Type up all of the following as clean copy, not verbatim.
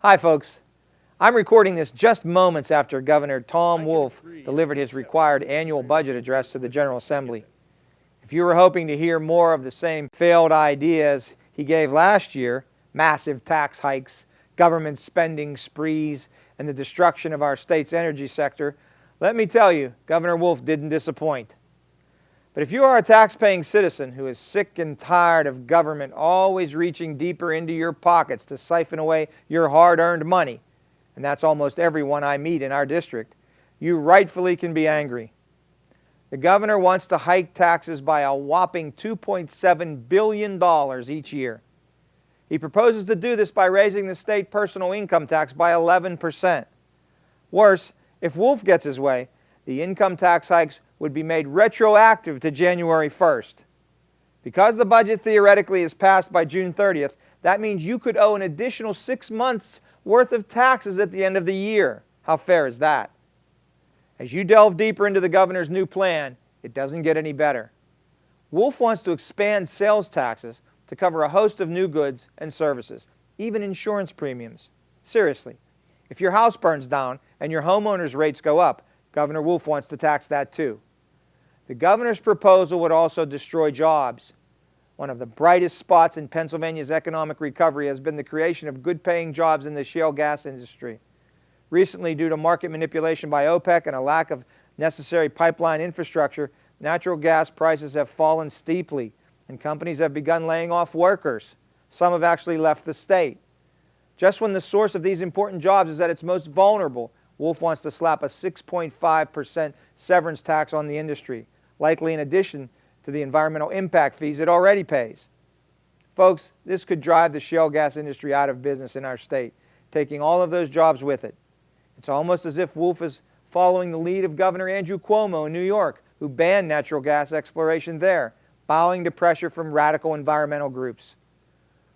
Hi, folks. I'm recording this just moments after Governor Tom Wolf delivered his required annual budget address to the General Assembly. If you were hoping to hear more of the same failed ideas he gave last year, massive tax hikes, government spending sprees, and the destruction of our state's energy sector, let me tell you, Governor Wolf didn't disappoint. But if you are a tax-paying citizen who is sick and tired of government always reaching deeper into your pockets to siphon away your hard-earned money, and that's almost everyone I meet in our district, you rightfully can be angry. The governor wants to hike taxes by a whopping $2.7 billion each year. He proposes to do this by raising the state personal income tax by 11%. Worse, if Wolf gets his way, the income tax hikes would be made retroactive to January 1st. Because the budget theoretically is passed by June 30th, that means you could owe an additional 6 months worth of taxes at the end of the year. How fair is that? As you delve deeper into the governor's new plan, it doesn't get any better. Wolf wants to expand sales taxes to cover a host of new goods and services, even insurance premiums. Seriously, if your house burns down and your homeowner's rates go up, Governor Wolf wants to tax that too. The governor's proposal would also destroy jobs. One of the brightest spots in Pennsylvania's economic recovery has been the creation of good-paying jobs in the shale gas industry. Recently, due to market manipulation by OPEC and a lack of necessary pipeline infrastructure, natural gas prices have fallen steeply, and companies have begun laying off workers. Some have actually left the state. Just when the source of these important jobs is at its most vulnerable, Wolf wants to slap a 6.5% severance tax on the industry, likely in addition to the environmental impact fees it already pays. Folks, this could drive the shale gas industry out of business in our state, taking all of those jobs with it. It's almost as if Wolf is following the lead of Governor Andrew Cuomo in New York, who banned natural gas exploration there, bowing to pressure from radical environmental groups.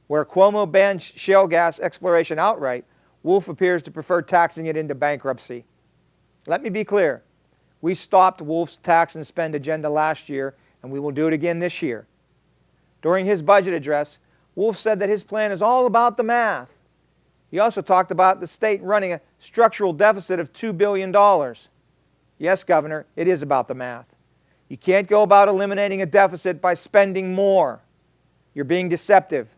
Where Cuomo banned shale gas exploration outright, Wolf appears to prefer taxing it into bankruptcy. Let me be clear. We stopped Wolf's tax and spend agenda last year, and we will do it again this year. During his budget address, Wolf said that his plan is all about the math. He also talked about the state running a structural deficit of $2 billion. Yes, Governor, it is about the math. You can't go about eliminating a deficit by spending more. You're being deceptive.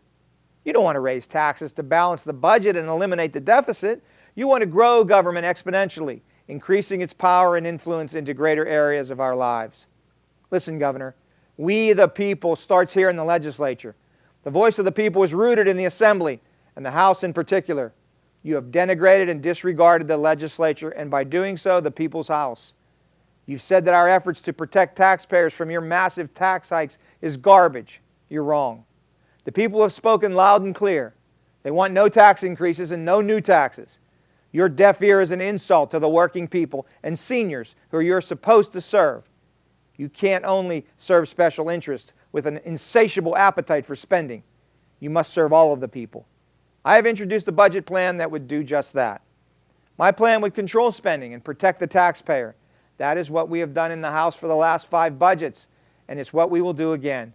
You don't want to raise taxes to balance the budget and eliminate the deficit. You want to grow government exponentially, increasing its power and influence into greater areas of our lives. Listen, Governor, we the people starts here in the legislature. The voice of the people is rooted in the Assembly, and the House in particular. You have denigrated and disregarded the legislature, and by doing so, the people's house. You've said that our efforts to protect taxpayers from your massive tax hikes is garbage. You're wrong. The people have spoken loud and clear. They want no tax increases and no new taxes. Your deaf ear is an insult to the working people and seniors who you're supposed to serve. You can't only serve special interests with an insatiable appetite for spending. You must serve all of the people. I have introduced a budget plan that would do just that. My plan would control spending and protect the taxpayer. That is what we have done in the House for the last 5 budgets, and it's what we will do again.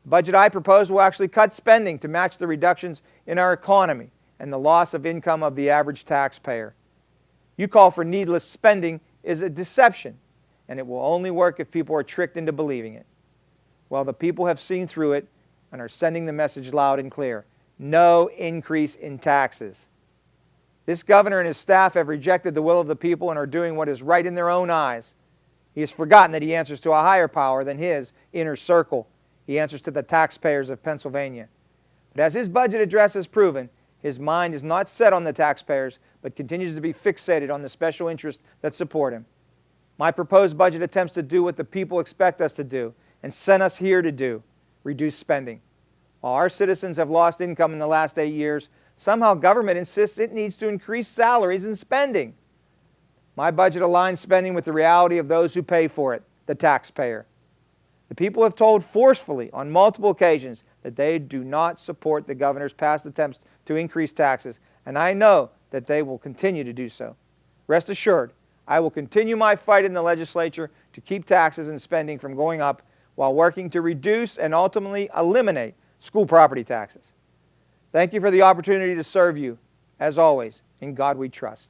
The budget I propose will actually cut spending to match the reductions in our economy and the loss of income of the average taxpayer. You call for needless spending is a deception, and it will only work if people are tricked into believing it. Well, the people have seen through it and are sending the message loud and clear. No increase in taxes. This governor and his staff have rejected the will of the people and are doing what is right in their own eyes. He has forgotten that he answers to a higher power than his inner circle. He answers to the taxpayers of Pennsylvania. But as his budget address has proven, his mind is not set on the taxpayers, but continues to be fixated on the special interests that support him. My proposed budget attempts to do what the people expect us to do and sent us here to do, reduce spending. While our citizens have lost income in the last 8 years, somehow government insists it needs to increase salaries and spending. My budget aligns spending with the reality of those who pay for it, the taxpayer. The people have told forcefully on multiple occasions that they do not support the governor's past attempts to increase taxes, and I know that they will continue to do so. Rest assured, I will continue my fight in the legislature to keep taxes and spending from going up while working to reduce and ultimately eliminate school property taxes. Thank you for the opportunity to serve you. As always, in God we trust.